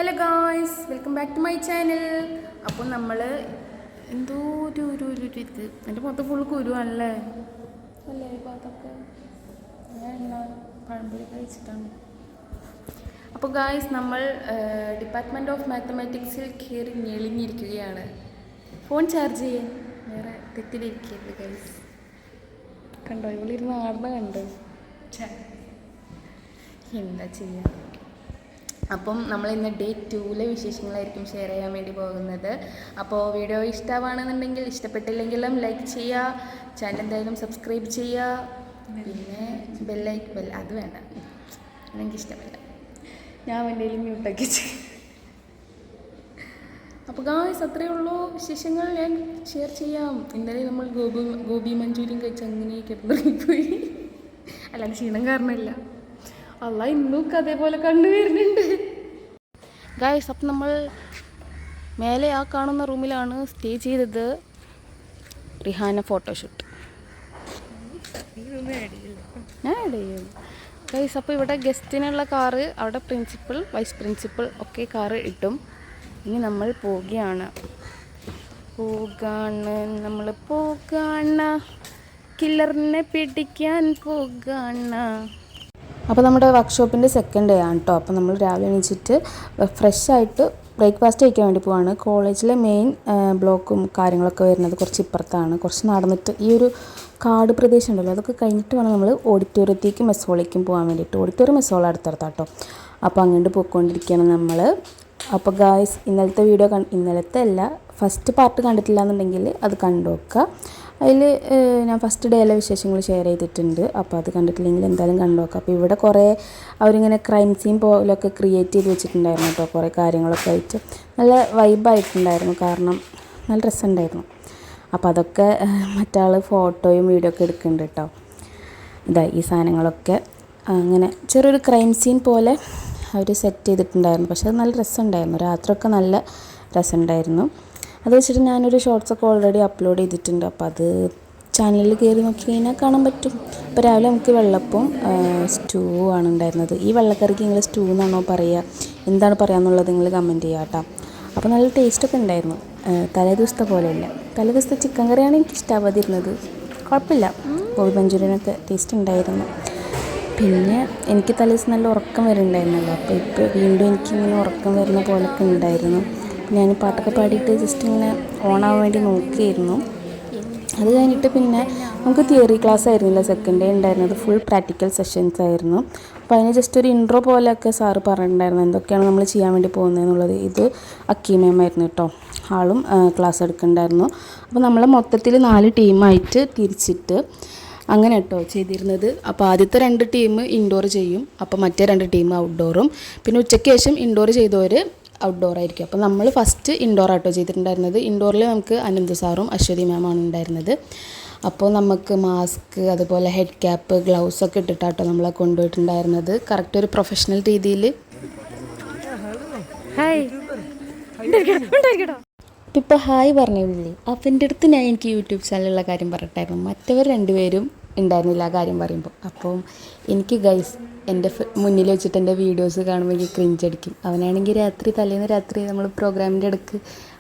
Hello guys, welcome back to my channel. അപ്പോൾ നമ്മൾ എന്തോ ഒരു ഇത് എൻ്റെ മൊത്തം ഫുൾ കുരുവാണല്ലേ അല്ലേ? ഇപ്പോൾ അതൊക്കെ ഞാൻ പഴംപൊരി കഴിച്ചിട്ടാണ്. അപ്പോൾ ഗായ്സ്, നമ്മൾ ഡിപ്പാർട്ട്മെൻറ്റ് ഓഫ് മാത്തമാറ്റിക്സിൽ കയറി ഞെളിഞ്ഞിരിക്കുകയാണ്. ഫോൺ ചാർജ് ചെയ്യാൻ വേറെ തെറ്റിലിരിക്കരുത് ഗായ്സ്. കണ്ടോ, ഇവളിരുന്ന് ആടുന്ന കണ്ടോ? എന്താ ചെയ്യുക. അപ്പം നമ്മൾ ഇന്ന് ഡേ 2 വിശേഷങ്ങളായിരിക്കും ഷെയർ ചെയ്യാൻ വേണ്ടി പോകുന്നത്. അപ്പോൾ വീഡിയോ ഇഷ്ടമാണെന്നുണ്ടെങ്കിൽ, ഇഷ്ടപ്പെട്ടില്ലെങ്കിലും ലൈക്ക് ചെയ്യുക, ചാനൽ എന്തായാലും സബ്സ്ക്രൈബ് ചെയ്യുക, പിന്നെ ബെൽ അത് വേണ്ട, എനിക്കിഷ്ടമില്ല, ഞാൻ എന്തെങ്കിലും മ്യൂട്ടാക്കി ചെയ്യും. അപ്പോൾ ഗായ്സ്, അത്രയേ ഉള്ളൂ വിശേഷങ്ങൾ ഞാൻ ഷെയർ ചെയ്യാം. ഇന്നലെ നമ്മൾ ഗോബി മഞ്ചൂരിയൻ കഴിച്ച് അങ്ങനെ കിടന്നിറങ്ങിപ്പോയി. അല്ലാതെ ക്ഷീണം കാരണമില്ല, അല്ല ഇന്നും അതേപോലെ കണ്ടുവരുന്നുണ്ട് ഗായ്സ്. അപ്പം നമ്മൾ മേലെ ആ കാണുന്ന റൂമിലാണ് സ്റ്റേ ചെയ്തത്. റിഹാന ഫോട്ടോഷൂട്ട് ഞാൻ ആഡ് ചെയ്യും ഗായ്സ്. അപ്പോൾ ഇവിടെ ഗസ്റ്റിനുള്ള കാറ്, അവിടെ പ്രിൻസിപ്പൽ, വൈസ് പ്രിൻസിപ്പൽ ഒക്കെ കാറ് ഇട്ടും. ഇനി നമ്മൾ പോവുകയാണ്, നമ്മൾ പോകാണ്, കില്ലറിനെ പിടിക്കാൻ പോകാണ്. അപ്പോൾ നമ്മുടെ വർക്ക്ഷോപ്പിൻ്റെ സെക്കൻഡ് ഡേ ആണ് കേട്ടോ. അപ്പോൾ നമ്മൾ രാവിലെ എണീച്ചിട്ട് ഫ്രഷായിട്ട് ബ്രേക്ക്ഫാസ്റ്റ് കഴിക്കാൻ വേണ്ടി പോവാണ്. കോളേജിലെ മെയിൻ ബ്ലോക്കും കാര്യങ്ങളൊക്കെ വരുന്നത് കുറച്ച് ഇപ്പുറത്താണ്. കുറച്ച് നടന്നിട്ട് ഈ ഒരു കാട് പ്രദേശം ഉണ്ടല്ലോ, അതൊക്കെ കഴിഞ്ഞിട്ട് വേണം നമ്മൾ ഓഡിറ്റോറിയത്തേക്കും മെസ് ഹോളിലേക്കും പോകാൻ വേണ്ടിയിട്ട്. ഓഡിറ്റോറിയം മെസ് ഹോൾ അടുത്തടുത്താണ് കേട്ടോ. അപ്പോൾ അങ്ങോട്ട് പോയിക്കൊണ്ടിരിക്കുകയാണ് നമ്മൾ. അപ്പോൾ ഗായ്സ്, ഇന്നലത്തെ വീഡിയോ ഇന്നലത്തെ അല്ല, ഫസ്റ്റ് പാർട്ട് കണ്ടിട്ടില്ല എന്നുണ്ടെങ്കിൽ അത് കണ്ടു നോക്കുക. അതിൽ ഞാൻ ഫസ്റ്റ് ഡേയിലെ വിശേഷങ്ങൾ ഷെയർ ചെയ്തിട്ടുണ്ട്. അപ്പോൾ അത് കണ്ടിട്ടില്ലെങ്കിൽ എന്തായാലും കണ്ടു നോക്കാം. അപ്പോൾ ഇവിടെ കുറേ അവരിങ്ങനെ ക്രൈം സീൻ പോലൊക്കെ ക്രിയേറ്റ് ചെയ്ത് വെച്ചിട്ടുണ്ടായിരുന്നു കേട്ടോ. കുറേ കാര്യങ്ങളൊക്കെ ആയിട്ട് നല്ല വൈബായിട്ടുണ്ടായിരുന്നു, കാരണം നല്ല രസമുണ്ടായിരുന്നു. അപ്പോൾ അതൊക്കെ മറ്റാൾ ഫോട്ടോയും വീഡിയോ ഒക്കെ എടുക്കുന്നുണ്ട് കേട്ടോ. ഇതാ ഈ സാധനങ്ങളൊക്കെ അങ്ങനെ ചെറിയൊരു ക്രൈം സീൻ പോലെ അവർ സെറ്റ് ചെയ്തിട്ടുണ്ടായിരുന്നു. പക്ഷെ അത് നല്ല രസമുണ്ടായിരുന്നു, രാത്രിയൊക്കെ നല്ല രസമുണ്ടായിരുന്നു. അത് വെച്ചിട്ട് ഞാനൊരു ഷോർട്സൊക്കെ ഓൾറെഡി അപ്ലോഡ് ചെയ്തിട്ടുണ്ട്. അപ്പോൾ അത് ചാനലിൽ കയറി നോക്കി കഴിഞ്ഞാൽ കാണാൻ പറ്റും. അപ്പോൾ രാവിലെ നമുക്ക് വെള്ളപ്പവും സ്റ്റൂ ആണ് ഉണ്ടായിരുന്നത്. ഈ വെള്ളക്കറിക്ക് നിങ്ങൾ സ്റ്റൂ എന്നാണോ പറയുക, എന്താണ് പറയാമെന്നുള്ളത് നിങ്ങൾ കമൻറ്റ് ചെയ്യുക കേട്ടോ. അപ്പോൾ നല്ല ടേസ്റ്റൊക്കെ ഉണ്ടായിരുന്നു, തലേ ദിവസത്തെ പോലെയല്ല. തലേ ദിവസത്തെ ചിക്കൻ കറിയാണ് എനിക്ക് ഇഷ്ടാവാതിരുന്നത്, കുഴപ്പമില്ല. ഗോബി മഞ്ചൂരിയനൊക്കെ ടേസ്റ്റ് ഉണ്ടായിരുന്നു. പിന്നെ എനിക്ക് തലേ ദിവസം നല്ല ഉറക്കം വരുന്നുണ്ടായിരുന്നല്ലോ. അപ്പോൾ ഇപ്പോൾ വീണ്ടും എനിക്കിങ്ങനെ ഉറക്കം വരുന്ന പോലൊക്കെ ഉണ്ടായിരുന്നു. ഞാൻ പാട്ടൊക്കെ പാടിയിട്ട് ജസ്റ്റ് ഇങ്ങനെ ഓണാവാൻ വേണ്ടി നോക്കിയിരുന്നു. അത് കഴിഞ്ഞിട്ട് പിന്നെ നമുക്ക് തിയറി ക്ലാസ് ആയിരുന്നില്ല സെക്കൻഡ് ഡേ ഉണ്ടായിരുന്നത്, ഫുൾ പ്രാക്ടിക്കൽ സെഷൻസ് ആയിരുന്നു. അപ്പോൾ അതിന് ജസ്റ്റ് ഒരു ഇൻട്രോ പോലെയൊക്കെ സാറ് പറഞ്ഞിട്ടുണ്ടായിരുന്നു എന്തൊക്കെയാണ് നമ്മൾ ചെയ്യാൻ വേണ്ടി പോകുന്നതെന്നുള്ളത്. ഇത് അക്കീമയമായിരുന്നു കേട്ടോ, ആളും ക്ലാസ് എടുക്കുന്നുണ്ടായിരുന്നു. അപ്പോൾ നമ്മൾ മൊത്തത്തിൽ 4 ടീമായിട്ട് തിരിച്ചിട്ട് അങ്ങനെ കേട്ടോ ചെയ്തിരുന്നത്. അപ്പോൾ ആദ്യത്തെ 2 ടീം ഇൻഡോർ ചെയ്യും, അപ്പോൾ മറ്റേ 2 ടീം ഔട്ട്ഡോറും. പിന്നെ ഉച്ചയ്ക്ക് ശേഷം ഇൻഡോർ ചെയ്തവർ ഔട്ട്ഡോർ ആയിരിക്കും. അപ്പോൾ നമ്മൾ ഫസ്റ്റ് ഇൻഡോർ ആട്ടോ ചെയ്തിട്ടുണ്ടായിരുന്നത്. ഇൻഡോറിൽ നമുക്ക് അനന്ത് സാറും അശ്വതി മാമാണ് ഉണ്ടായിരുന്നത്. അപ്പോൾ നമുക്ക് മാസ്ക്, അതുപോലെ ഹെഡ് ക്യാപ്പ്, ഗ്ലൗസൊക്കെ ഇട്ടിട്ടാട്ടോ നമ്മളെ കൊണ്ടുപോയിട്ടുണ്ടായിരുന്നത്. കറക്റ്റ് ഒരു പ്രൊഫഷണൽ രീതിയിൽ. ഹായ് ഇപ്പോൾ ഹായ് പറഞ്ഞില്ലേ, അവൻ്റെ അടുത്ത് ഞാൻ എനിക്ക് യൂട്യൂബ് ചാനലിലുള്ള കാര്യം പറഞ്ഞിട്ടായിരുന്നു. മറ്റവർ 2 പേരും ഉണ്ടായിരുന്നില്ല ആ കാര്യം പറയുമ്പോൾ. അപ്പം എനിക്ക് ഗൈസ് എൻ്റെ മുന്നിൽ വെച്ചിട്ട് എൻ്റെ വീഡിയോസ് കാണുമ്പോൾ എനിക്ക് ക്രിഞ്ചടിക്കും. അവനാണെങ്കിൽ തലേന്ന് രാത്രി നമ്മൾ പ്രോഗ്രാമിൻ്റെ ഇടയ്ക്ക്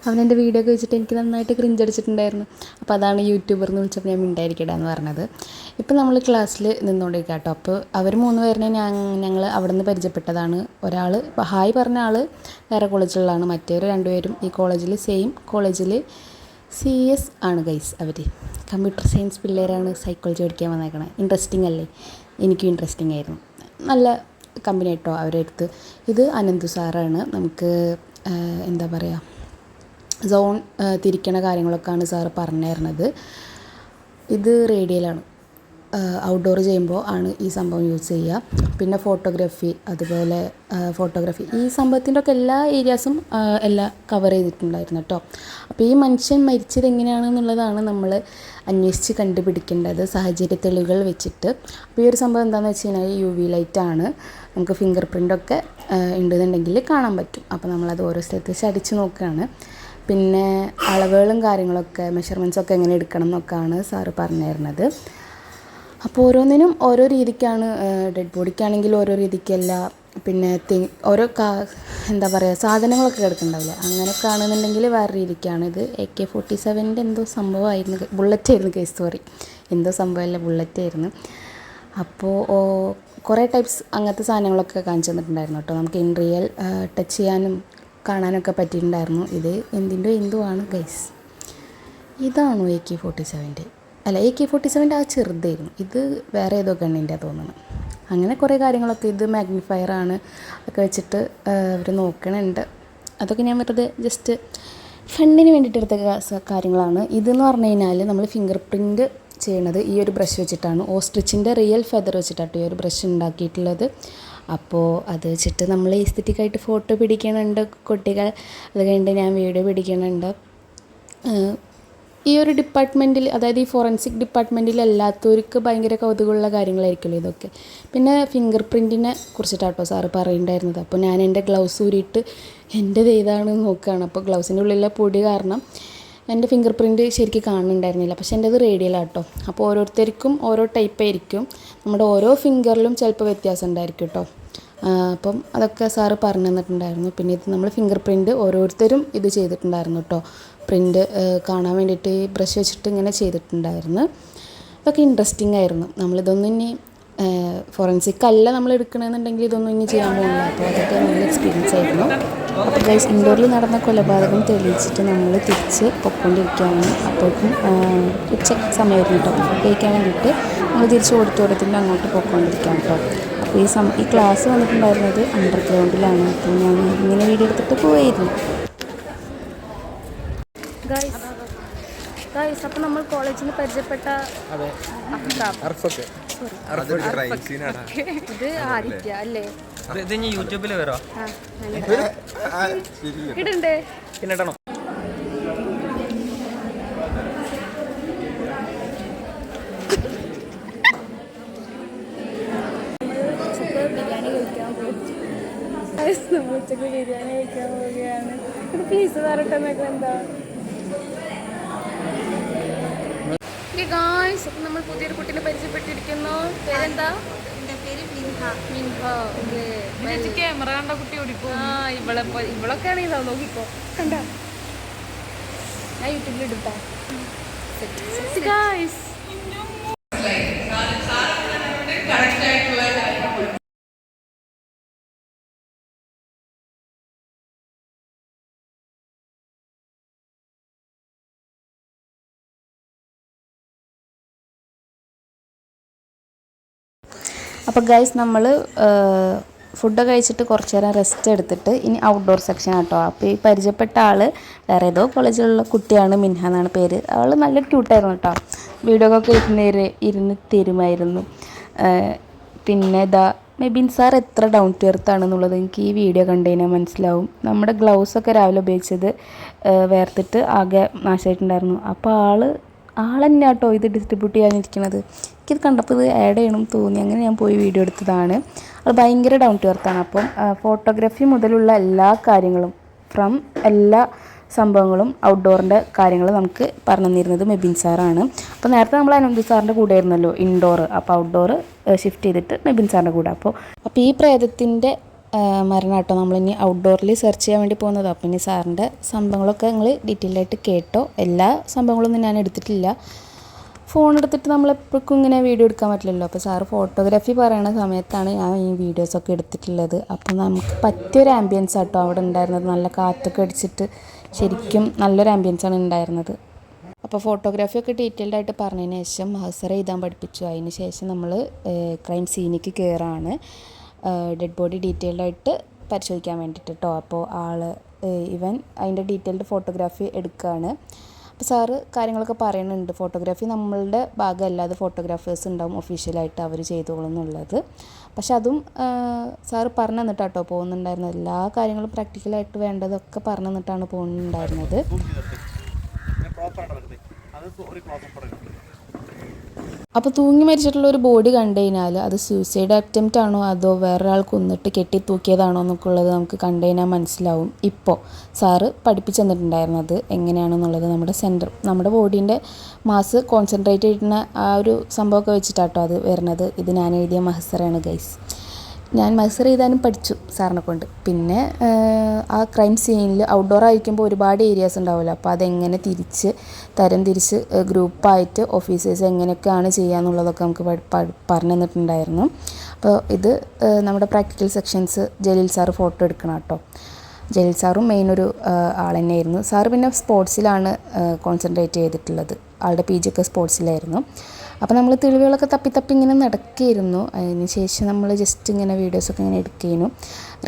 അവനെൻ്റെ വീഡിയോ ഒക്കെ വെച്ചിട്ട് എനിക്ക് നന്നായിട്ട് ക്രിഞ്ചടിച്ചിട്ടുണ്ടായിരുന്നു. അപ്പോൾ അതാണ് യൂട്യൂബർ എന്ന് വിളിച്ചപ്പോൾ ഞാൻ മിണ്ടായിരിക്കടാന്ന് പറഞ്ഞത്. ഇപ്പോൾ നമ്മൾ ക്ലാസ്സിൽ നിന്നുകൊണ്ടിരിക്കുക കേട്ടോ. അപ്പോൾ അവർ 3 പേരിനെ ഞങ്ങൾ അവിടെ നിന്ന് പരിചയപ്പെട്ടതാണ്. ഒരാൾ ഹായ് പറഞ്ഞ ആൾ വേറെ കോളേജിലുള്ളതാണ്, മറ്റേവർ 2 പേരും ഈ കോളേജിൽ സെയിം കോളേജിൽ CS ആണ് ഗൈസ്. അവർ കമ്പ്യൂട്ടർ സയൻസ് പിള്ളേരാണ്, സൈക്കോളജി പഠിക്കാൻ വന്നേക്കണേ. ഇൻട്രസ്റ്റിംഗ് അല്ലേ? എനിക്കും ഇൻട്രസ്റ്റിംഗ് ആയിരുന്നു, നല്ല കമ്പനി കേട്ടോ അവരുടെ അടുത്ത്. ഇത് അനന്തു സാറാണ്. നമുക്ക് എന്താ പറയുക, സോൺ തിരിക്കണ കാര്യങ്ങളൊക്കെയാണ് സാറ് പറഞ്ഞു തരുന്നത്. ഇത് റേഡിയലാണ്, ഔട്ട്ഡോർ ചെയ്യുമ്പോൾ ആണ് ഈ സംഭവം യൂസ് ചെയ്യുക. പിന്നെ ഫോട്ടോഗ്രാഫി, അതുപോലെ ഫോട്ടോഗ്രാഫി, ഈ സംഭവത്തിൻ്റെ ഒക്കെ എല്ലാ ഏരിയാസും എല്ലാം കവർ ചെയ്തിട്ടുണ്ടായിരുന്നു കേട്ടോ. അപ്പോൾ ഈ മനുഷ്യൻ മരിച്ചത് എങ്ങനെയാണെന്നുള്ളതാണ് നമ്മൾ അന്വേഷിച്ച് കണ്ടുപിടിക്കേണ്ടത് സാഹചര്യ തെളിവുകൾ വെച്ചിട്ട്. അപ്പോൾ ഈ ഒരു സംഭവം എന്താണെന്ന് വെച്ച് കഴിഞ്ഞാൽ UV ലൈറ്റാണ്. നമുക്ക് ഫിംഗർ പ്രിൻ്റൊക്കെ ഉണ്ടെന്നുണ്ടെങ്കിൽ കാണാൻ പറ്റും. അപ്പോൾ നമ്മളത് ഓരോ സ്ഥലത്ത് വെച്ച് അടിച്ച് നോക്കുകയാണ്. പിന്നെ അളവുകളും കാര്യങ്ങളൊക്കെ മെഷർമെൻറ്റ്സൊക്കെ എങ്ങനെ എടുക്കണം എന്നൊക്കെയാണ് സാറ് പറഞ്ഞു തരുന്നത്. അപ്പോൾ ഓരോന്നിനും ഓരോ രീതിക്കാണ്. ഡെഡ് ബോഡിക്കാണെങ്കിൽ ഓരോ രീതിക്കല്ല, പിന്നെ ഓരോ എന്താ പറയുക സാധനങ്ങളൊക്കെ കിടക്കുന്നുണ്ടാവില്ലേ, അങ്ങനെയൊക്കെ ആണെന്നുണ്ടെങ്കിൽ വേറെ രീതിക്കാണ്. ഇത് AK-47 എന്തോ സംഭവമായിരുന്നു, ബുള്ളറ്റായിരുന്നു കേസ്, സോറി, എന്തോ സംഭവമല്ല, ബുള്ളറ്റായിരുന്നു. അപ്പോൾ കുറേ ടൈപ്സ് അങ്ങനത്തെ സാധനങ്ങളൊക്കെ കാണിച്ചു തന്നിട്ടുണ്ടായിരുന്നു കേട്ടോ. നമുക്ക് ഇൻ റിയൽ ടച്ച് ചെയ്യാനും കാണാനൊക്കെ പറ്റിയിട്ടുണ്ടായിരുന്നു. ഇത് എന്തോ ആണ് ഗൈസ്. ഇതാണോ AK-47? അല്ല, AK-47 ആ ചെറുതായിരുന്നു, ഇത് വേറെ ഏതോ ഗണ്ണിൻ്റെ തോന്നുന്നു. അങ്ങനെ കുറേ കാര്യങ്ങളൊക്കെ, ഇത് മാഗ്നിഫയർ ആണ് ഒക്കെ വെച്ചിട്ട് അവർ നോക്കണുണ്ട്. അതൊക്കെ ഞാൻ വെറുതെ ജസ്റ്റ് ഫണ്ടിന് വേണ്ടിയിട്ട് എടുത്ത കാര്യങ്ങളാണ്. ഇതെന്ന് പറഞ്ഞു കഴിഞ്ഞാൽ നമ്മൾ ഫിംഗർ പ്രിൻറ്റ് ചെയ്യണത് ഈ ഒരു ബ്രഷ് വെച്ചിട്ടാണ്. ഓസ്ട്രിച്ചിൻ്റെ റിയൽ ഫെദർ വെച്ചിട്ടാണ് ഈ ഒരു ബ്രഷ് ഉണ്ടാക്കിയിട്ടുള്ളത്. അപ്പോൾ അത് വെച്ചിട്ട് നമ്മൾ എസ്തെറ്റിക്കായിട്ട് ഫോട്ടോ പിടിക്കണുണ്ട് കുട്ടികൾ. അത് കഴിഞ്ഞിട്ട് ഞാൻ വീഡിയോ പിടിക്കണുണ്ട്. ഈ ഒരു ഡിപ്പാർട്ട്മെൻറ്റിൽ, അതായത് ഈ ഫോറൻസിക് ഡിപ്പാർട്ട്മെൻറ്റിൽ അല്ലാത്തവർക്ക് ഭയങ്കര കൗതുകമുള്ള കാര്യങ്ങളായിരിക്കുമല്ലോ ഇതൊക്കെ. പിന്നെ ഫിംഗർ പ്രിൻറ്റിനെ കുറിച്ചിട്ടാട്ടോ സാറ് പറയുന്നുണ്ടായിരുന്നത്. അപ്പോൾ ഞാൻ എൻ്റെ ഗ്ലൗസ് ഊരിയിട്ട് എൻ്റേത് ഏതാണെന്ന് നോക്കുകയാണ്. അപ്പോൾ ഗ്ലൗസിൻ്റെ ഉള്ളിലെ പൊടി കാരണം എൻ്റെ ഫിംഗർ പ്രിൻറ്റ് ശരിക്കും കാണുന്നുണ്ടായിരുന്നില്ല. പക്ഷേ എൻ്റേത് റേഡിയലാട്ടോ. അപ്പോൾ ഓരോരുത്തർക്കും ഓരോ ടൈപ്പായിരിക്കും, നമ്മുടെ ഓരോ ഫിംഗറിലും ചിലപ്പോൾ വ്യത്യാസം ഉണ്ടായിരിക്കും കേട്ടോ. അപ്പം അതൊക്കെ സാറ് പറഞ്ഞു തന്നിട്ടുണ്ടായിരുന്നു. പിന്നെ ഇത് നമ്മൾ ഫിംഗർ പ്രിൻറ്റ് ഓരോരുത്തരും ഇത് ചെയ്തിട്ടുണ്ടായിരുന്നു കേട്ടോ. പ്രിൻറ്റ് കാണാൻ വേണ്ടിയിട്ട് ഈ ബ്രഷ് വെച്ചിട്ട് ഇങ്ങനെ ചെയ്തിട്ടുണ്ടായിരുന്നു. അതൊക്കെ ഇൻട്രസ്റ്റിംഗ് ആയിരുന്നു. നമ്മളിതൊന്നും ഇനി ഫോറൻസിക് അല്ല നമ്മൾ എടുക്കണമെന്നുണ്ടെങ്കിൽ ഇതൊന്നും ഇനി ചെയ്യാൻ പോകുന്നില്ല. അപ്പോൾ അതൊക്കെ നല്ല എക്സ്പീരിയൻസ് ആയിരുന്നു. അപ്പോൾ ഗൈസ്, ഇൻഡോറിൽ നടന്ന കൊലപാതകം തെളിയിച്ചിട്ട് നമ്മൾ തിരിച്ച് പൊയ്ക്കൊണ്ടിരിക്കുകയാണ്. അപ്പോഴേക്കും ഉച്ച സമയമായിരുന്നു കേട്ടോ. ഫുഡ് കഴിക്കാൻ വേണ്ടിയിട്ട് നമ്മൾ തിരിച്ച് ഓഡിറ്റോറിയത്തിൻ്റെ അങ്ങോട്ട് പോയിക്കൊണ്ടിരിക്കാം കേട്ടോ. അപ്പോൾ ഈ ക്ലാസ് വന്നിട്ടുണ്ടായിരുന്നത് അണ്ടർഗ്രൗണ്ടിലാണ്. അപ്പോൾ ഞാൻ ഇങ്ങനെ വീഡിയോ എടുത്തിട്ട് പോയിരുന്നു. ഗൈസ്, അപ്പോൾ നമ്മൾ കോളേജിൽ നിന്ന് പരിചയപ്പെട്ട ഇത് ആദിത്യ അല്ലേ? യൂട്യൂബിൽ വരോ ഇടണ്ടേ? പിന്നെ ഇടണം. ഉച്ചക്ക് ബിരിയാണി കഴിക്കാൻ പോവുകയാണ്. പീസ് തരട്ടെന്നൊക്കെ എന്താ ഗായ്സ്. അപ്പം നമ്മൾ പുതിയൊരു കുട്ടീനെ പരിചയപ്പെട്ടിരിക്കുന്നു. പേരെന്താ? ക്യാമറ കണ്ട കുട്ടി ഓടിപ്പോ. ഇവളൊക്കെ ആണെങ്കിൽ നോക്കിക്കോ, കണ്ട ഞാൻ യൂട്യൂബിൽ ഇടുട്ടാ. അപ്പോൾ ഗൈസ്, നമ്മൾ ഫുഡ് കഴിച്ചിട്ട് കുറച്ച് നേരം റെസ്റ്റ് എടുത്തിട്ട് ഇനി ഔട്ട്ഡോർ സെക്ഷൻ കേട്ടോ. അപ്പോൾ ഈ പരിചയപ്പെട്ട ആൾ വേറെ ഏതോ കോളേജിലുള്ള കുട്ടിയാണ്, മിൻഹ എന്നാണ് പേര്. അവൾ നല്ല ക്യൂട്ടായിരുന്നു കേട്ടോ. വീഡിയോ ഒക്കെ ഇരുന്ന് തരുമായിരുന്നു. പിന്നെ ഇതാ മെബിൻ സാർ എത്ര ഡൗൺ ടു എർത്ത് ആണെന്നുള്ളത് എനിക്ക് ഈ വീഡിയോ കണ്ടു കഴിഞ്ഞാൽ മനസ്സിലാവും. നമ്മുടെ ഗ്ലൗസൊക്കെ രാവിലെ ഉപയോഗിച്ചത് വേർത്തിട്ട് ആകെ നാശമായിട്ടുണ്ടായിരുന്നു. അപ്പോൾ ആളെന്നെ കേട്ടോ ഇത് ഡിസ്ട്രിബ്യൂട്ട് ചെയ്യാനിരിക്കുന്നത്. എനിക്കിത് കണ്ടപ്പോൾ ഇത് ആഡ് ചെയ്യണം തോന്നി, അങ്ങനെ ഞാൻ പോയി വീഡിയോ എടുത്തതാണ്. അത് ഭയങ്കര ഡൗൺ ടു എർത്താണ്. അപ്പം ഫോട്ടോഗ്രാഫി മുതലുള്ള എല്ലാ കാര്യങ്ങളും, ഫ്രം എല്ലാ സംഭവങ്ങളും ഔട്ട്ഡോറിൻ്റെ കാര്യങ്ങൾ നമുക്ക് പറഞ്ഞു തന്നിരുന്നത് മെബിൻ സാറാണ്. അപ്പോൾ നേരത്തെ നമ്മൾ അനന്ത് സാറിൻ്റെ കൂടെ ആയിരുന്നല്ലോ ഇൻഡോർ, അപ്പോൾ ഔട്ട്ഡോർ ഷിഫ്റ്റ് ചെയ്തിട്ട് മെബിൻ സാറിൻ്റെ കൂടെ. അപ്പോൾ ഈ പ്രേതത്തിൻ്റെ മരണം കേട്ടോ നമ്മളിനി ഔട്ട്ഡോറിൽ സെർച്ച് ചെയ്യാൻ വേണ്ടി പോകുന്നത്. അപ്പോൾ ഇനി സാറിൻ്റെ സംഭവങ്ങളൊക്കെ നിങ്ങൾ ഡീറ്റെയിൽഡായിട്ട് കേട്ടോ. എല്ലാ സംഭവങ്ങളൊന്നും ഞാൻ എടുത്തിട്ടില്ല. ഫോൺ എടുത്തിട്ട് നമ്മളെപ്പോഴും ഇങ്ങനെ വീഡിയോ എടുക്കാൻ പറ്റില്ലല്ലോ. അപ്പോൾ സാറ് ഫോട്ടോഗ്രാഫി പറയുന്ന സമയത്താണ് ഞാൻ ഈ വീഡിയോസൊക്കെ എടുത്തിട്ടുള്ളത്. അപ്പോൾ നമുക്ക് പറ്റിയൊരു ആംബിയൻസ് ആട്ടോ അവിടെ ഉണ്ടായിരുന്നത്. നല്ല കാറ്റൊക്കെ അടിച്ചിട്ട് ശരിക്കും നല്ലൊരു ആംബിയൻസാണ് ഉണ്ടായിരുന്നത്. അപ്പോൾ ഫോട്ടോഗ്രാഫിയൊക്കെ ഡീറ്റെയിൽഡായിട്ട് പറഞ്ഞതിന് ശേഷം മഹസറ എഴുതാൻ പഠിപ്പിച്ചു. അതിന് ശേഷം നമ്മൾ ക്രൈം സീനിലേക്ക് കയറാണ്, ഡെഡ് ബോഡി ഡീറ്റെയിൽഡായിട്ട് പരിശോധിക്കാൻ വേണ്ടിയിട്ട് കേട്ടോ. അപ്പോൾ ഇവൻ അതിൻ്റെ ഡീറ്റെയിൽഡ് ഫോട്ടോഗ്രാഫി എടുക്കുകയാണ്. അപ്പോൾ സാറ് കാര്യങ്ങളൊക്കെ പറയുന്നുണ്ട്. ഫോട്ടോഗ്രാഫി നമ്മളുടെ ഭാഗമല്ല, അത് ഫോട്ടോഗ്രാഫേഴ്സ് ഉണ്ടാവും ഒഫീഷ്യലായിട്ട്, അവർ ചെയ്തോളും എന്നുള്ളത്. പക്ഷെ അതും സാറ് പറഞ്ഞു തന്നിട്ടാട്ടോ പോകുന്നുണ്ടായിരുന്നത്. എല്ലാ കാര്യങ്ങളും പ്രാക്ടിക്കലായിട്ട് വേണ്ടതൊക്കെ പറഞ്ഞു തന്നിട്ടാണ് പോകുന്നുണ്ടായിരുന്നത്. അപ്പോൾ തൂങ്ങി മരിച്ചിട്ടുള്ള ഒരു ബോഡി കണ്ടു കഴിഞ്ഞാൽ അത് സൂസൈഡ് അറ്റംപ്റ്റ് ആണോ അതോ വേറൊരാൾ കൊന്നിട്ട് കെട്ടി തൂക്കിയതാണോ എന്നൊക്കെ ഉള്ളത് നമുക്ക് കണ്ടു കഴിഞ്ഞാൽ മനസ്സിലാവും. ഇപ്പോൾ സാറ് പഠിപ്പിച്ചു തന്നിട്ടുണ്ടായിരുന്നത് എങ്ങനെയാണെന്നുള്ളത്. നമ്മുടെ ബോഡീൻ്റെ മാസ് കോൺസെൻട്രേറ്റ് ചെയ്യുന്ന ആ ഒരു സംഭവമൊക്കെ വെച്ചിട്ടാട്ടോ അത് വരുന്നത്. ഇത് ഞാൻ എഴുതിയ മഹസറയാണ് ഗൈസ്. ഞാൻ മത്സരം എഴുതാനും പഠിച്ചു സാറിനെ കൊണ്ട്. പിന്നെ ആ ക്രൈം സീനിൽ ഔട്ട്ഡോർ ആയിരിക്കുമ്പോൾ ഒരുപാട് ഏരിയാസ് ഉണ്ടാവുമല്ലോ, അപ്പോൾ അതെങ്ങനെ തരം തിരിച്ച് ഗ്രൂപ്പായിട്ട് ഓഫീസേഴ്സ് എങ്ങനെയൊക്കെയാണ് ചെയ്യുകയെന്നുള്ളതൊക്കെ നമുക്ക് പറഞ്ഞു തന്നിട്ടുണ്ടായിരുന്നു. അപ്പോൾ ഇത് നമ്മുടെ practical sections Jaleel sir photo എടുക്കണം കേട്ടോ. ജലീൽ സാറും മെയിൻ ഒരു ആൾ തന്നെയായിരുന്നു. സാറ് പിന്നെ സ്പോർട്സിലാണ് കോൺസെൻട്രേറ്റ് ചെയ്തിട്ടുള്ളത്. ആളുടെ PG ഒക്കെ സ്പോർട്സിലായിരുന്നു. അപ്പോൾ നമ്മൾ തെളിവുകളൊക്കെ തപ്പി ഇങ്ങനെ നടക്കുകയായിരുന്നു. അതിന് ശേഷം നമ്മൾ ജസ്റ്റ് ഇങ്ങനെ വീഡിയോസൊക്കെ ഇങ്ങനെ എടുക്കുകയായിരുന്നു.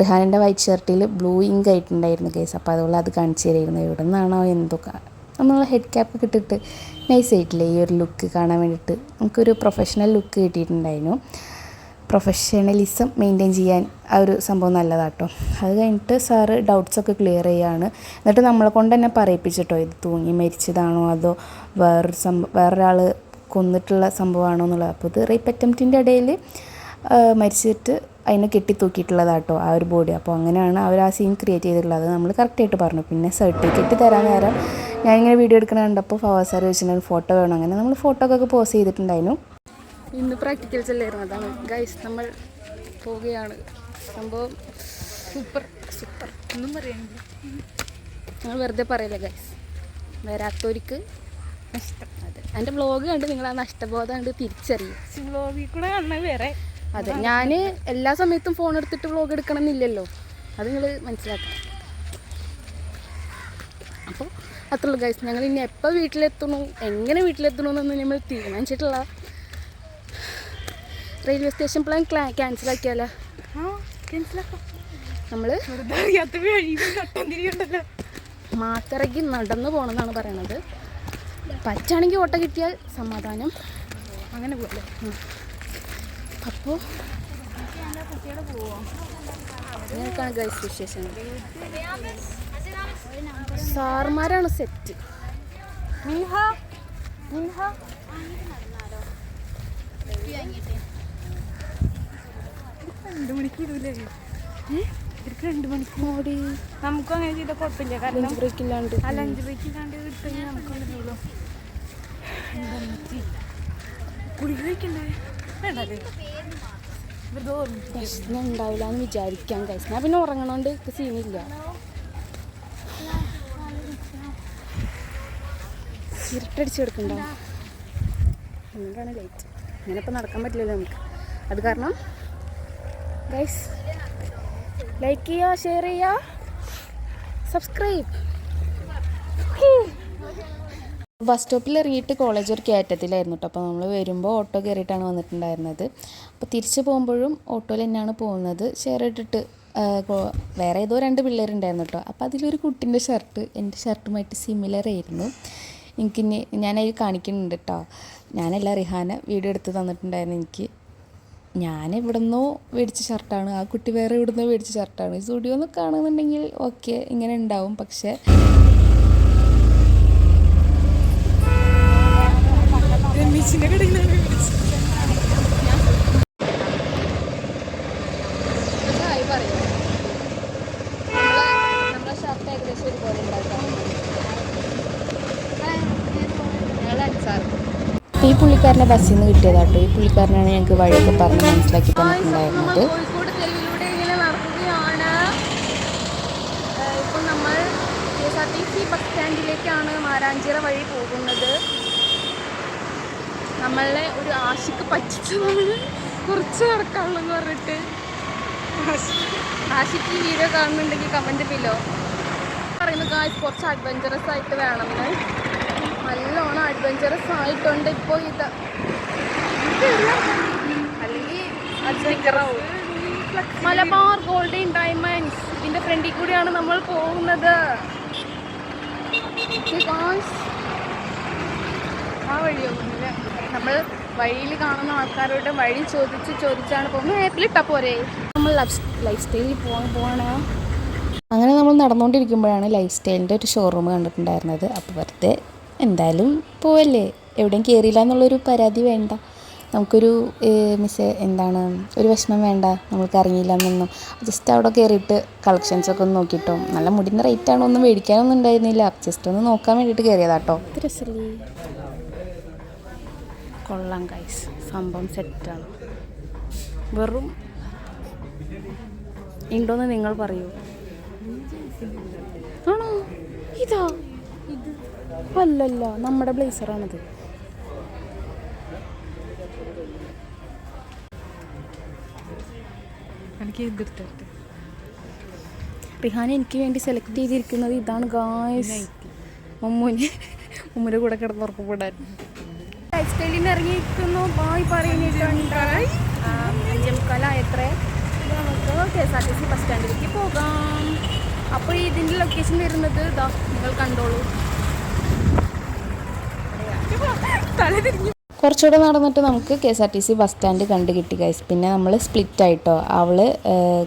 റിഹാനിൻ്റെ വൈറ്റ് ഷർട്ടിൽ ബ്ലൂ ഇങ്ക് ആയിട്ടുണ്ടായിരുന്നു കേസ്. അപ്പോൾ അതുകൊണ്ട് അത് കാണിച്ചു തരായിരുന്നു. എവിടെ നിന്നാണോ എന്തൊക്കെ നമ്മൾ ഹെഡ് ക്യാപ്പ് ഇട്ടിട്ട് നൈസ് ആയിട്ടില്ലേ ഈ ഒരു ലുക്ക് കാണാൻ വേണ്ടിയിട്ട്. നമുക്കൊരു പ്രൊഫഷണൽ ലുക്ക് കിട്ടിയിട്ടുണ്ടായിരുന്നു. പ്രൊഫഷണലിസം മെയിൻറ്റെയിൻ ചെയ്യാൻ ആ ഒരു സംഭവം നല്ലതാട്ടോ. അത് കഴിഞ്ഞിട്ട് സാറ് ഡൗട്ട്സൊക്കെ ക്ലിയർ ചെയ്യുകയാണ്. എന്നിട്ട് നമ്മളെ കൊണ്ട് തന്നെ പറയിപ്പിച്ചിട്ടോ ഇത് തൂങ്ങി മരിച്ചതാണോ അതോ വേറൊരാൾ കൊന്നിട്ടുള്ള സംഭവമാണോ എന്നുള്ളത്. അപ്പോൾ ഇത് റേപ്പ് അറ്റംപ്റ്റിൻ്റെ ഇടയിൽ മരിച്ചിട്ട് അതിനെ കെട്ടിത്തൂക്കിയിട്ടുള്ളതാട്ടോ ആ ഒരു ബോഡി. അപ്പോൾ അങ്ങനെയാണ് അവർ ആ സീൻ ക്രിയേറ്റ് ചെയ്തിട്ടുള്ളത്. നമ്മൾ കറക്റ്റായിട്ട് പറഞ്ഞു. പിന്നെ സർട്ടിഫിക്കറ്റ് തരാൻ നേരം ഞാനിങ്ങനെ വീഡിയോ എടുക്കണ കണ്ടപ്പോൾ ഫവാദ് സാർ ചോദിച്ചിട്ടുണ്ടെങ്കിൽ ഫോട്ടോ വേണം. അങ്ങനെ നമ്മൾ ഫോട്ടോക്കൊക്കെ പോസ്റ്റ് ചെയ്തിട്ടുണ്ടായിരുന്നു. ഇന്ന് പ്രാക്ടിക്കൽസ് അല്ലായിരുന്നു. അതാണ് ഗൈസ് നമ്മൾ പോവുകയാണ്. സംഭവം സൂപ്പർ ഒന്നും പറയുന്നില്ല, ഞങ്ങൾ വെറുതെ പറയില്ല ഗൈസ്. വരാത്തവർക്ക് നഷ്ടം. അതെ, എൻ്റെ വ്ളോഗ് കണ്ട് നിങ്ങൾ ആ നഷ്ടബോധം കണ്ട് തിരിച്ചറിയും. വ്ളോഗിൽ കൂടെ കാണുന്നത് വേറെ. അതെ, ഞാൻ എല്ലാ സമയത്തും ഫോൺ എടുത്തിട്ട് വ്ളോഗ് എടുക്കണം എന്നില്ലല്ലോ, അത് നിങ്ങൾ മനസ്സിലാക്കണം. അപ്പോൾ അത്രയുള്ളൂ ഗൈസ്. ഞങ്ങൾ ഇനി എപ്പോൾ വീട്ടിലെത്തണു എങ്ങനെ വീട്ടിലെത്തണമെന്നൊന്നും നമ്മൾ തീരുമാനിച്ചിട്ടില്ല. റെയിൽവേ സ്റ്റേഷൻ പ്ലാൻ ക്യാൻസലാക്കിയാലോ? നമ്മൾ മാത്തിറക്കി നടന്നു പോകണമെന്നാണ് പറയണത്. പറ്റാണെങ്കിൽ ഓട്ടം കിട്ടിയാൽ സമാധാനം, അങ്ങനെ പോകല്ലേ. അപ്പോൾ അങ്ങനെയൊക്കെയാണ് ഗൈസ് വിശേഷങ്ങൾ. സാർമാരാണ് സെറ്റ്. ഓടി നമുക്കും അങ്ങനെ ചെയ്താൽ കുഴപ്പമില്ല. ലഞ്ച് ബ്രേക്ക് ഇല്ലാണ്ട് നമുക്കൊന്നും പ്രശ്നം ഉണ്ടാവില്ല എന്ന് വിചാരിക്കാൻ കഴിച്ചു. ഞാൻ പിന്നെ ഉറങ്ങണോണ്ട് സീനില്ല. ഇരുട്ടടിച്ച് കിടക്കണ്ടോ എന്താണ് ലൈറ്റ്. അങ്ങനെ ഇപ്പം നടക്കാൻ പറ്റില്ലല്ലോ നമുക്ക്. അത് കാരണം ഗൈസ് ലൈക്ക് ചെയ്യുക, ഷെയർ ചെയ്യുക, സബ്സ്ക്രൈബ്. ബസ് സ്റ്റോപ്പിൽ ഇറങ്ങിയിട്ട് കോളേജ് ഒരു കയറ്റത്തിലായിരുന്നു കേട്ടോ. അപ്പോൾ നമ്മൾ വരുമ്പോൾ ഓട്ടോ കയറിയിട്ടാണ് വന്നിട്ടുണ്ടായിരുന്നത്. അപ്പോൾ തിരിച്ച് പോകുമ്പോഴും ഓട്ടോയിൽ തന്നെയാണ് പോകുന്നത്. ഷെയർ ഇട്ടിട്ട് വേറെ ഏതോ 2 പിള്ളേരുണ്ടായിരുന്നു കേട്ടോ. അപ്പോൾ അതിലൊരു കുട്ടീൻ്റെ ഷർട്ട് എൻ്റെ ഷർട്ടുമായിട്ട് സിമിലർ ആയിരുന്നു. ഞാനതിൽ കാണിക്കുന്നുണ്ട് കേട്ടോ. ഞാനല്ല, റിഹാന വീഡിയോ എടുത്ത് തന്നിട്ടുണ്ടായിരുന്നു എനിക്ക്. ഞാൻ എവിടുന്നോ മേടിച്ച ഷർട്ടാണ്, ആ കുട്ടി വേറെ എവിടുന്നോ മേടിച്ച ഷർട്ടാണ്. സ്റ്റുഡിയോ ഒന്ന് കാണുന്നുണ്ടെങ്കിൽ ഓക്കെ ഇങ്ങനെ ഉണ്ടാവും. പക്ഷേ നമ്മളെ ഷർട്ട് ഏകദേശം ഒരുപോലെ ഉണ്ടാക്കാം. ഈ പുള്ളിക്കാരനെ ബസ്സിൽ നിന്ന് കിട്ടിയതാട്ടോ. ഈ പുള്ളിക്കാരനാണ് ഞങ്ങൾക്ക് വഴിയൊക്കെ പറഞ്ഞ് മനസ്സിലാക്കി തന്നിട്ടുണ്ടായിരുന്നത്. കോഴിക്കോട് തെരുവിലൂടെ ഇങ്ങനെ നടക്കുകയാണ്. ഇപ്പോൾ നമ്മൾ KSRTC ബസ് സ്റ്റാൻഡിലേക്കാണ് മാരാഞ്ചിറ വഴി പോകുന്നത്. നമ്മളെ ഒരു ആശിക്ക് പറ്റിച്ചതാണ് കുറച്ച് നടക്കാനുള്ളൂ എന്ന് പറഞ്ഞിട്ട്. ആശിക്ക് ഈ വീഡിയോ കാണുന്നുണ്ടെങ്കിൽ കമൻറ്റ് ബിലോ. പറയുന്നു ഗായ്സ് കുറച്ച് അഡ്വഞ്ചറസ് ആയിട്ട് വേണമെന്ന്. നല്ലോണം അഡ്വഞ്ചറസ് ആയിട്ടുണ്ട്. ഇപ്പോൾ ഇത് അല്ലെങ്കിൽ മലബാർ ഗോൾഡൻ ഡയമണ്ട്സ് ഇതിൻ്റെ ഫ്രണ്ടിൽ കൂടിയാണ് നമ്മൾ പോകുന്നത്. ആ വഴിയൊന്നുമില്ല. നമ്മൾ വഴിയിൽ കാണുന്ന ആൾക്കാരോട് വഴി ചോദിച്ചാണ് പോകുന്നത്. ആപ്പിലിട്ടാൽ പോരെ. നമ്മൾ ലൈഫ് സ്റ്റൈലിൽ പോവാണ്. അങ്ങനെ നമ്മൾ നടന്നുകൊണ്ടിരിക്കുമ്പോഴാണ് ലൈഫ് സ്റ്റൈലിൻ്റെ ഒരു ഷോറൂം കണ്ടിട്ടുണ്ടായിരുന്നത്. അപ്പോൾ വെറുതെ എന്തായാലും പോവല്ലേ, എവിടെയും കയറിയില്ല എന്നുള്ളൊരു പരാതി വേണ്ട, നമുക്കൊരു ഒരു വിഷമം വേണ്ട, നമ്മൾക്ക് അറിയില്ല എന്നൊന്നും. ജസ്റ്റ് അവിടെ കയറിയിട്ട് കളക്ഷൻസൊക്കെ ഒന്ന് നോക്കിയിട്ടോ. നല്ല മുടിൻ്റെ റേറ്റാണോ ഒന്നും മേടിക്കാനൊന്നും ഉണ്ടായിരുന്നില്ല, ജസ്റ്റ് ഒന്ന് നോക്കാൻ വേണ്ടിയിട്ട് കയറിയതാട്ടോ. കൊള്ളാം ഗൈസ്, സംഭവം സെറ്റാണ്. വെറും ഉണ്ടോയെന്ന് നിങ്ങൾ പറയൂ. ആണോ? ഇതാ അല്ലല്ല, നമ്മുടെ ബ്ലേസറാണത്. റിഹാന എനിക്ക് വേണ്ടി സെലക്ട് ചെയ്തിരിക്കുന്നത് ഇതാണ് ഗായ്സ്. മുമ്മുൻ്റെ കൂടെ കിടന്ന് ഉറക്കപ്പെടാൻ ലൈഫ് സ്റ്റൈലിൽ നിന്ന് ഇറങ്ങിയിരിക്കുന്നു. ബായ് പറയുന്നിട്ടുണ്ട്. 5:45 എത്രേ. നമുക്ക് KSRTC ബസ് സ്റ്റാൻഡിലേക്ക് പോകാം. അപ്പോൾ ഇതിൻ്റെ ലൊക്കേഷൻ വരുന്നത് ഇതാ, നിങ്ങൾ കണ്ടോളൂ. കുറച്ചുകൂടെ നടന്നിട്ട് നമുക്ക് KSRTC ബസ് സ്റ്റാൻഡ് കണ്ട് കിട്ടി ഗൈസ്. പിന്നെ നമ്മൾ സ്പ്ലിറ്റ് ആയിട്ടോ. അവൾ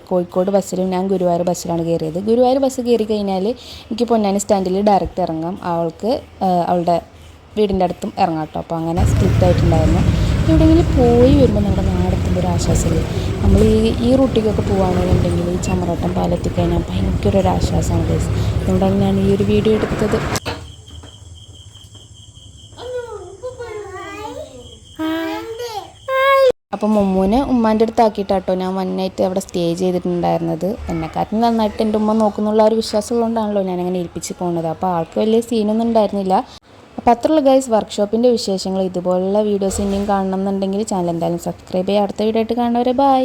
കോഴിക്കോട് ബസ്സിലും ഞാൻ ഗുരുവായൂർ ബസ്സിലാണ് കയറിയത്. ഗുരുവായൂർ ബസ് കയറി കഴിഞ്ഞാൽ എനിക്ക് പൊന്നാനി സ്റ്റാൻഡിൽ ഡയറക്റ്റ് ഇറങ്ങാം, അവൾക്ക് അവളുടെ വീടിൻ്റെ അടുത്തും ഇറങ്ങാം കേട്ടോ. അപ്പോൾ അങ്ങനെ സ്പ്ലിറ്റ് ആയിട്ടുണ്ടായിരുന്നു. എവിടെയെങ്കിലും പോയി വരുമ്പോൾ നമ്മുടെ നാടെത്തുമ്പോൾ ഒരു ആശ്വാസമില്ല. നമ്മൾ ഈ റൂട്ടിലേക്കൊക്കെ പോവുകയാണെന്നുണ്ടെങ്കിൽ ഈ ചമറട്ടം പാലത്തിൽ കഴിഞ്ഞാൽ ഭയങ്കര ഒരു ആശ്വാസമാണ് ഗൈസ്. അതുകൊണ്ടാണ് ഞാൻ ഈ ഒരു വീഡിയോ എടുത്തത്. അപ്പം മുമ്മൂനെ ഉമ്മാൻ്റെ അടുത്ത് ആക്കിയിട്ടാട്ടോ ഞാൻ 1 നൈറ്റ് അവിടെ സ്റ്റേ ചെയ്തിട്ടുണ്ടായിരുന്നത്. എന്നെക്കാട്ടും നന്നായിട്ട് എൻ്റെ ഉമ്മ നോക്കുന്നുള്ള ഒരു വിശ്വാസം ഉള്ളതുകൊണ്ടാണല്ലോ ഞാനങ്ങനെ ഏൽപ്പിച്ച് പോകുന്നത്. അപ്പോൾ ആൾക്ക് വലിയ സീനൊന്നും ഉണ്ടായിരുന്നില്ല. അപ്പോൾ അത്രയുള്ള ഗൈസ് വർക്ക്ഷോപ്പിൻ്റെ വിശേഷങ്ങൾ. ഇതുപോലുള്ള വീഡിയോസ് ഇനിയും കാണണം എന്നുണ്ടെങ്കിൽ ചാനൽ എന്തായാലും സബ്സ്ക്രൈബ് ചെയ്യുക. അടുത്ത വീഡിയോ ആയിട്ട് കാണുന്നവരെ ബൈ.